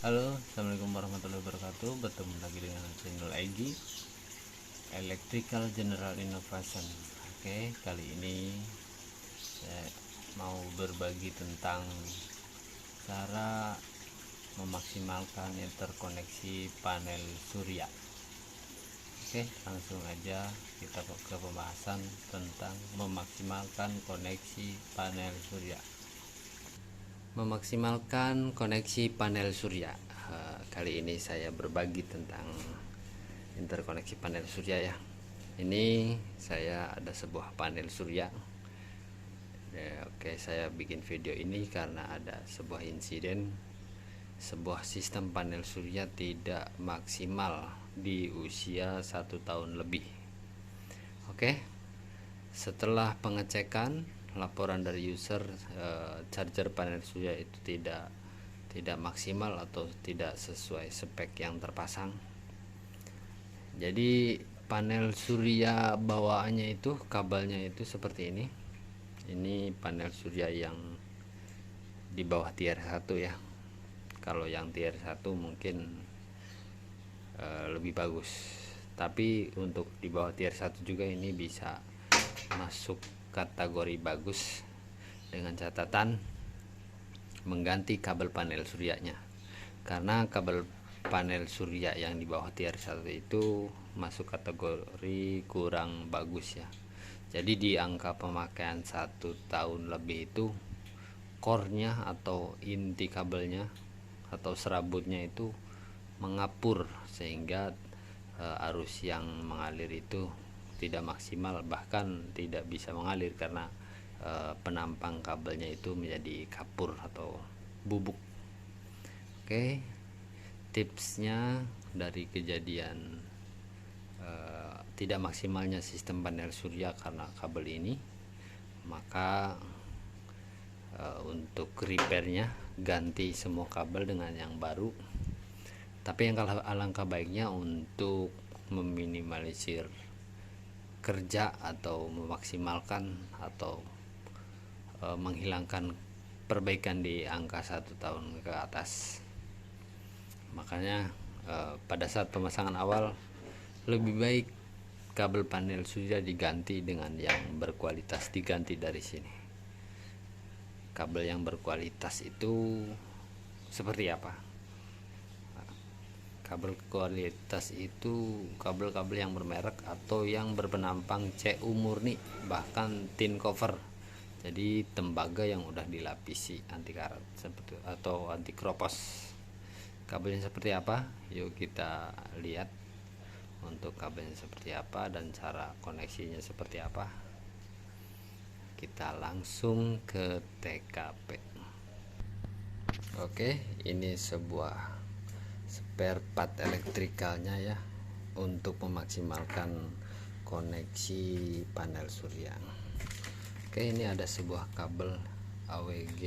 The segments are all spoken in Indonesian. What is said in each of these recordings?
Halo, assalamualaikum warahmatullahi wabarakatuh. Bertemu lagi dengan channel Egi Electrical General Innovation. Oke, kali ini saya mau berbagi tentang cara memaksimalkan interkoneksi panel surya. Oke, langsung aja kita ke pembahasan tentang memaksimalkan koneksi panel surya. Memaksimalkan koneksi panel surya. Kali ini saya berbagi tentang interkoneksi panel surya ya. Ini saya ada sebuah panel surya. Oke, saya bikin video ini karena ada sebuah insiden, sebuah sistem panel surya tidak maksimal di usia 1 tahun lebih. Oke, setelah pengecekan laporan dari user, charger panel surya itu tidak maksimal atau tidak sesuai spek yang terpasang. Jadi panel surya bawaannya itu kabelnya itu seperti ini panel surya yang di bawah tier 1 ya. Kalau yang tier 1 mungkin lebih bagus, tapi untuk di bawah tier 1 juga ini bisa masuk kategori bagus dengan catatan mengganti kabel panel suryanya, karena kabel panel surya yang di bawah tier 1 itu masuk kategori kurang bagus ya. Jadi di angka pemakaian 1 tahun lebih itu core-nya atau inti kabelnya atau serabutnya itu mengapur, sehingga arus yang mengalir itu tidak maksimal, bahkan tidak bisa mengalir karena penampang kabelnya itu menjadi kapur atau bubuk. Oke, tipsnya dari kejadian tidak maksimalnya sistem panel surya karena kabel ini, maka untuk repairnya ganti semua kabel dengan yang baru. Tapi yang alangkah baiknya untuk meminimalisir kerja atau memaksimalkan atau menghilangkan perbaikan di angka 1 tahun ke atas. Makanya pada saat pemasangan awal lebih baik kabel panel surya diganti dengan yang berkualitas, diganti dari sini. Kabel yang berkualitas itu seperti apa? Kabel kualitas itu kabel-kabel yang bermerek atau yang berpenampang CU murni, bahkan tin cover. Jadi tembaga yang udah dilapisi anti karat seperti atau anti kropos. Kabelnya seperti apa? Yuk kita lihat untuk kabelnya seperti apa dan cara koneksinya seperti apa. Kita langsung ke TKP. Oke, ini sebuah spare part elektrikalnya ya, untuk memaksimalkan koneksi panel surya. Oke, ini ada sebuah kabel AWG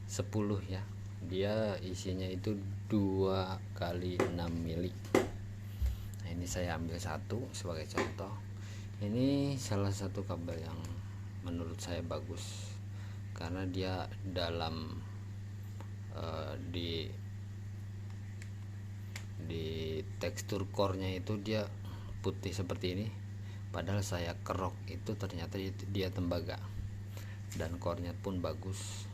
10 ya. Dia isinya itu 2 kali 6 mili. Nah, ini saya ambil satu sebagai contoh. Ini salah satu kabel yang menurut saya bagus karena dia dalam di tekstur core-nya itu dia putih seperti ini, padahal saya kerok itu ternyata dia tembaga dan core-nya pun bagus.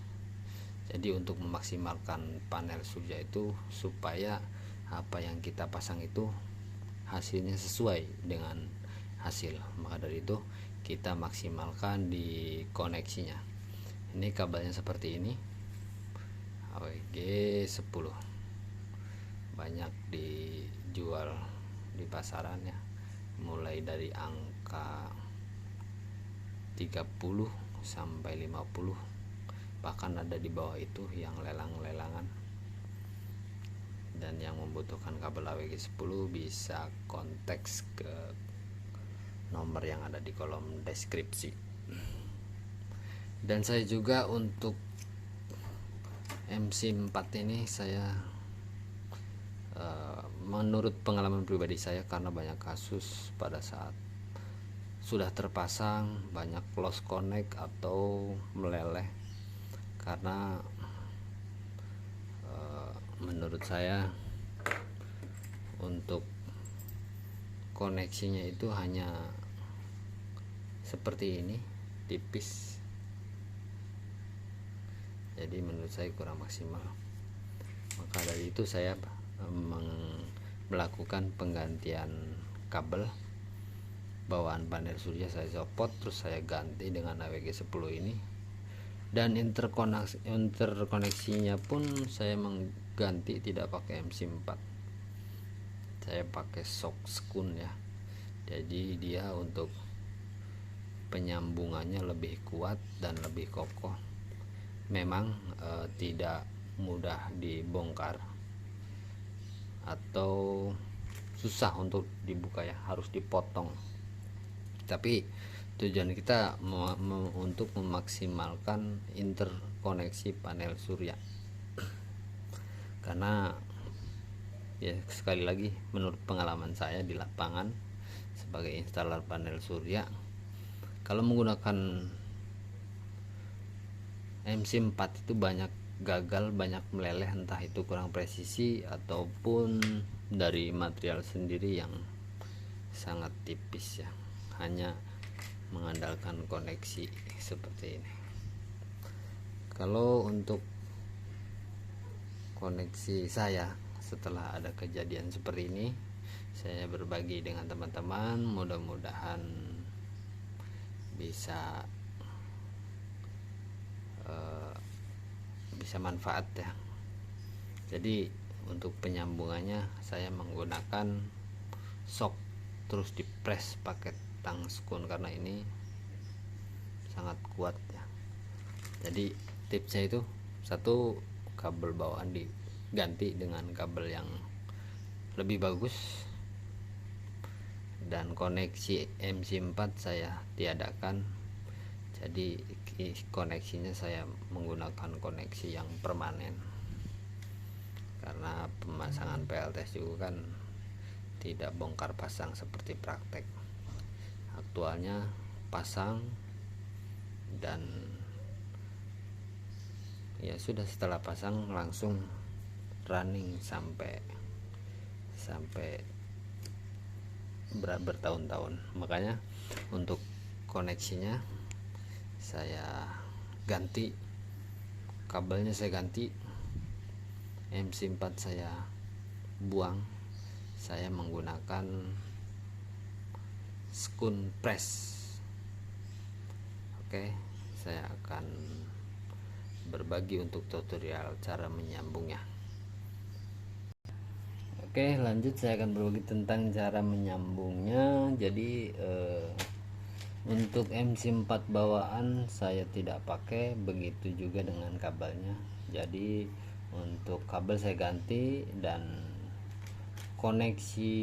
Jadi untuk memaksimalkan panel surya itu supaya apa yang kita pasang itu hasilnya sesuai dengan hasil, maka dari itu kita maksimalkan di koneksinya. Ini kabelnya seperti ini, AWG 10, banyak dijual di pasarannya mulai dari angka 30 sampai 50, bahkan ada di bawah itu yang lelang-lelangan. Dan yang membutuhkan kabel AWG 10 bisa kontak ke nomor yang ada di kolom deskripsi. Dan saya juga untuk MC4 ini saya menurut pengalaman pribadi saya, karena banyak kasus pada saat sudah terpasang banyak lost connect atau meleleh karena menurut saya untuk koneksinya itu hanya seperti ini, tipis. Jadi menurut saya kurang maksimal. Maka dari itu saya melakukan penggantian kabel bawaan panel surya. Saya copot, terus saya ganti dengan AWG 10 ini. Dan interkoneksinya pun saya mengganti tidak pakai MC4, saya pakai shock skun ya. Jadi dia untuk penyambungannya lebih kuat dan lebih kokoh. Memang tidak mudah dibongkar atau susah untuk dibuka ya, harus dipotong. Tapi tujuan kita untuk memaksimalkan interkoneksi panel surya. Karena ya sekali lagi, menurut pengalaman saya di lapangan sebagai installer panel surya, kalau menggunakan MC4 itu banyak gagal, banyak meleleh, entah itu kurang presisi ataupun dari material sendiri yang sangat tipis ya, hanya mengandalkan koneksi seperti ini. Kalau untuk koneksi saya setelah ada kejadian seperti ini, saya berbagi dengan teman-teman, mudah-mudahan bisa manfaat ya. Jadi untuk penyambungannya saya menggunakan shock, terus dipres pakai tang skun karena ini sangat kuat ya. Jadi tipsnya itu, satu, kabel bawaan diganti dengan kabel yang lebih bagus, dan koneksi MC4 saya tiadakan. Jadi koneksinya saya menggunakan koneksi yang permanen, karena pemasangan PLTS juga kan tidak bongkar pasang seperti praktek. Aktualnya pasang dan ya sudah, setelah pasang langsung running sampai bertahun-tahun. Makanya untuk koneksinya saya ganti, kabelnya saya ganti, MC4 saya buang, saya menggunakan skun press. Oke, saya akan berbagi untuk tutorial cara menyambungnya. Oke, lanjut saya akan berbagi tentang cara menyambungnya. Jadi untuk MC4 bawaan saya tidak pakai, begitu juga dengan kabelnya. Jadi untuk kabel saya ganti, dan koneksi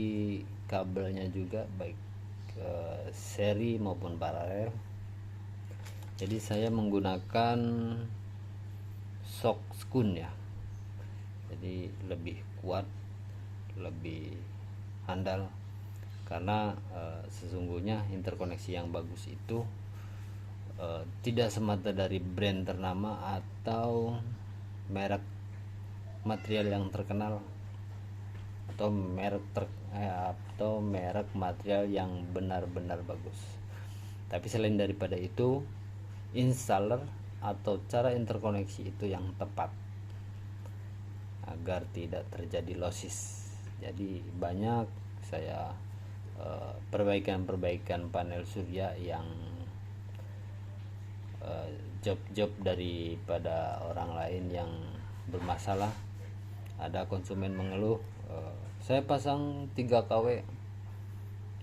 kabelnya juga baik seri maupun paralel. Jadi saya menggunakan shock skun ya. Jadi lebih kuat, lebih handal, karena sesungguhnya interkoneksi yang bagus itu tidak semata dari brand ternama atau merek material yang terkenal, atau merek material yang benar-benar bagus. Tapi selain daripada itu, installer atau cara interkoneksi itu yang tepat agar tidak terjadi losses. Jadi banyak saya perbaikan panel surya yang job-job daripada orang lain yang bermasalah. Ada konsumen mengeluh, saya pasang 3 kW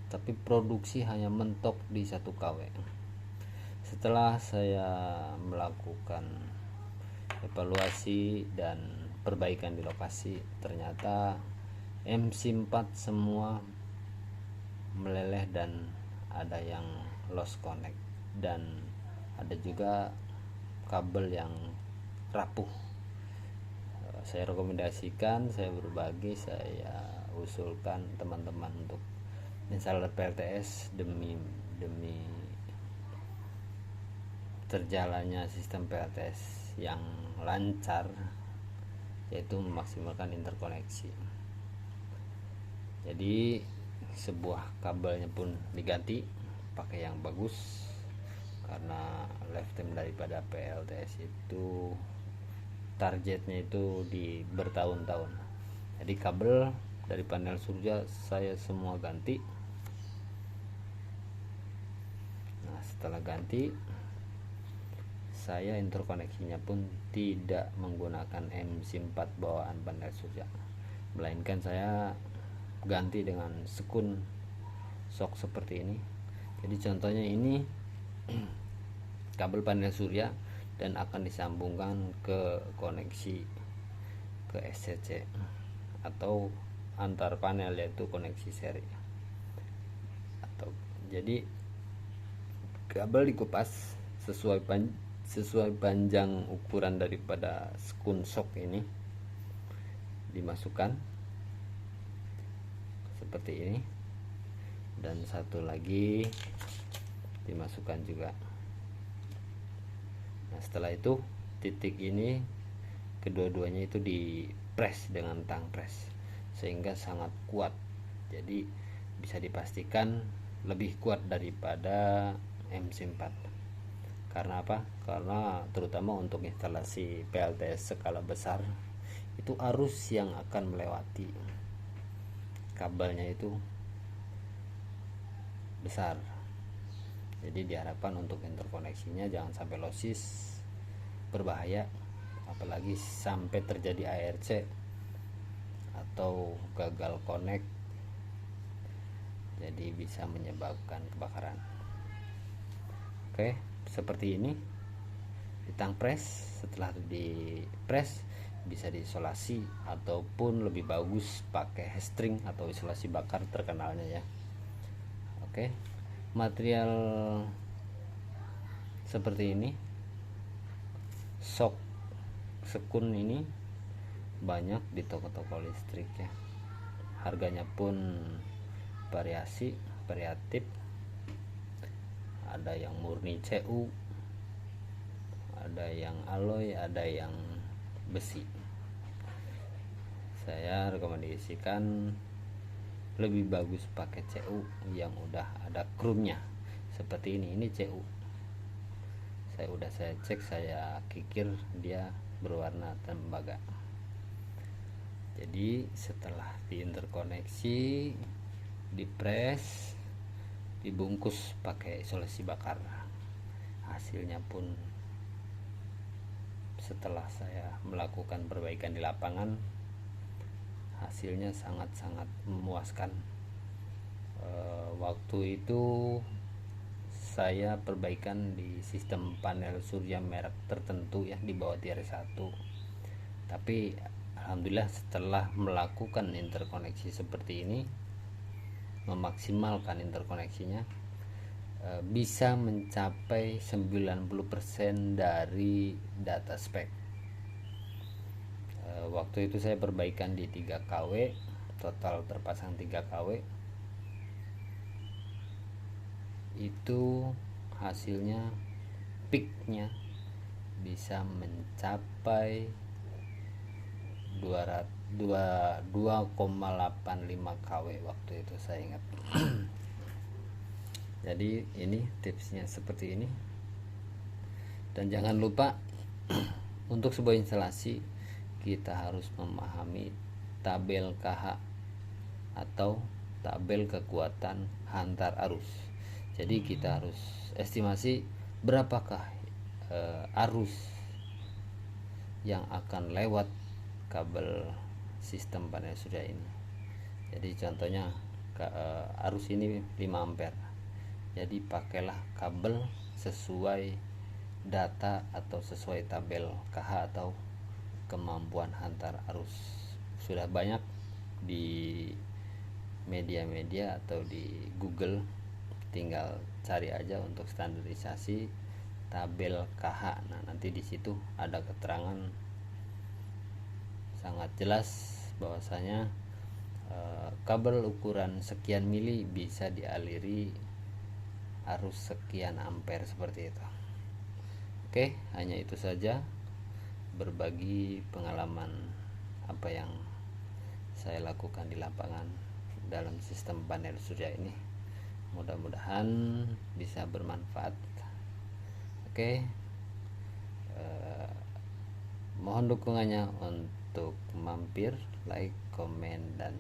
tapi produksi hanya mentok di 1 kW. Setelah saya melakukan evaluasi dan perbaikan di lokasi, ternyata MC4 semua meleleh dan ada yang lost connect, dan ada juga kabel yang rapuh. Saya rekomendasikan, saya berbagi, saya usulkan teman-teman untuk installer PLTS demi terjalannya sistem PLTS yang lancar. yaitu memaksimalkan interkoneksi. Jadi sebuah kabelnya pun diganti pakai yang bagus, karena lifetime daripada PLTS itu targetnya itu di bertahun-tahun. Jadi kabel dari panel surya saya semua ganti. Nah, setelah ganti, saya interkoneksinya pun tidak menggunakan MC4 bawaan panel surya, melainkan saya ganti dengan sekun shock seperti ini. Jadi contohnya ini kabel panel surya dan akan disambungkan ke koneksi ke SCC atau antar panel, yaitu koneksi seri. Atau jadi kabel dikupas sesuai panjang ukuran daripada sekun shock ini, dimasukkan seperti ini, dan satu lagi dimasukkan juga. Nah, setelah itu titik ini kedua-duanya itu di press dengan tang press sehingga sangat kuat. Jadi bisa dipastikan lebih kuat daripada MC4. Karena apa? Karena terutama untuk instalasi PLTS skala besar itu arus yang akan melewati kabelnya itu besar. Jadi diharapkan untuk interkoneksinya jangan sampai losses, berbahaya, apalagi sampai terjadi ARC atau gagal connect, jadi bisa menyebabkan kebakaran. Oke, seperti ini ditang press. Setelah di press bisa diisolasi ataupun lebih bagus pakai string atau isolasi bakar terkenalnya ya. Oke, material seperti ini, shock sekun ini banyak di toko-toko listrik ya. Harganya pun variatif. Ada yang murni CU, ada yang alloy, ada yang besi. Saya rekomendasikan lebih bagus pakai CU yang udah ada chrome-nya seperti ini. Ini CU. Saya cek, saya kikir dia berwarna tembaga. Jadi setelah diinterkoneksi, dipres, dibungkus pakai isolasi bakar. Hasilnya pun setelah saya melakukan perbaikan di lapangan, hasilnya sangat-sangat memuaskan. Waktu itu saya perbaikan di sistem panel surya merek tertentu ya, di bawah tier 1. Tapi alhamdulillah setelah melakukan interkoneksi seperti ini, memaksimalkan interkoneksinya, bisa mencapai 90% dari data spek. Waktu itu saya perbaikan di 3 kW, total terpasang 3 kW. Itu hasilnya peaknya bisa mencapai 2,85 kW waktu itu saya ingat. Jadi ini tipsnya seperti ini. Dan jangan lupa untuk sebuah instalasi kita harus memahami tabel KH atau tabel kekuatan hantar arus. Jadi kita harus estimasi berapakah arus yang akan lewat kabel sistem panel surya ini. Jadi contohnya arus ini 5 ampere. Jadi pakailah kabel sesuai data atau sesuai tabel KH atau kemampuan hantar arus. Sudah banyak di media-media atau di Google, tinggal cari aja untuk standarisasi tabel KH. Nah, nanti di situ ada keterangan sangat jelas bahwasanya kabel ukuran sekian mili bisa dialiri arus sekian ampere seperti itu. Oke, hanya itu saja berbagi pengalaman apa yang saya lakukan di lapangan dalam sistem panel surya ini. Mudah-mudahan bisa bermanfaat. Oke, mohon dukungannya untuk mampir, like, komen, dan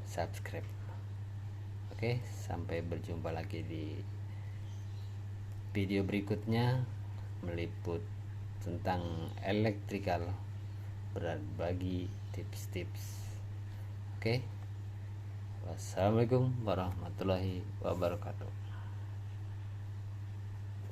subscribe. Oke, sampai berjumpa lagi di video berikutnya meliput tentang elektrikal, berbagi tips-tips. Oke, wassalamualaikum warahmatullahi wabarakatuh.